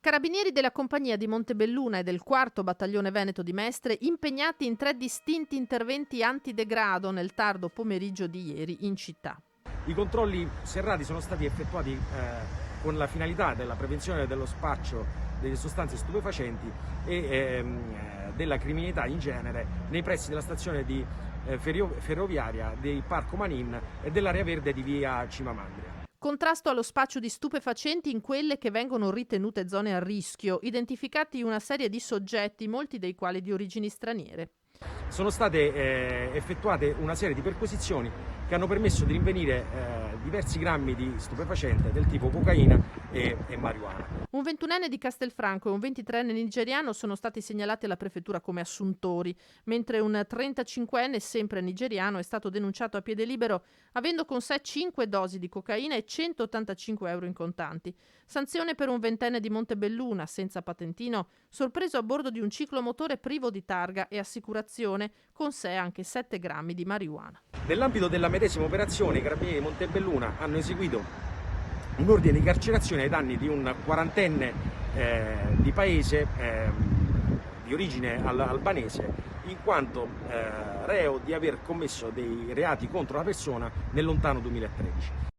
Carabinieri della compagnia di Montebelluna e del 4° Battaglione Veneto di Mestre impegnati in 3 distinti interventi antidegrado nel tardo pomeriggio di ieri in città. I controlli serrati sono stati effettuati con la finalità della prevenzione dello spaccio delle sostanze stupefacenti e della criminalità in genere nei pressi della stazione ferroviaria del Parco Manin e dell'area verde di via Cimamandria. Contrasto allo spaccio di stupefacenti in quelle che vengono ritenute zone a rischio, identificati una serie di soggetti, molti dei quali di origini straniere. Sono state effettuate una serie di perquisizioni che hanno permesso di rinvenire diversi grammi di stupefacente del tipo cocaina e marijuana. Un 21enne di Castelfranco e un 23enne nigeriano sono stati segnalati alla prefettura come assuntori, mentre un 35enne, sempre nigeriano, è stato denunciato a piede libero avendo con sé 5 dosi di cocaina e 185 euro in contanti. Sanzione per un 20enne di Montebelluna, senza patentino, sorpreso a bordo di un ciclomotore privo di targa e assicurazione, con sé anche 7 grammi di marijuana. Nell'ambito della medesima operazione, i carabinieri di Montebelluna hanno eseguito un ordine di carcerazione ai danni di un 40enne di paese di origine albanese, in quanto reo di aver commesso dei reati contro la persona nel lontano 2013.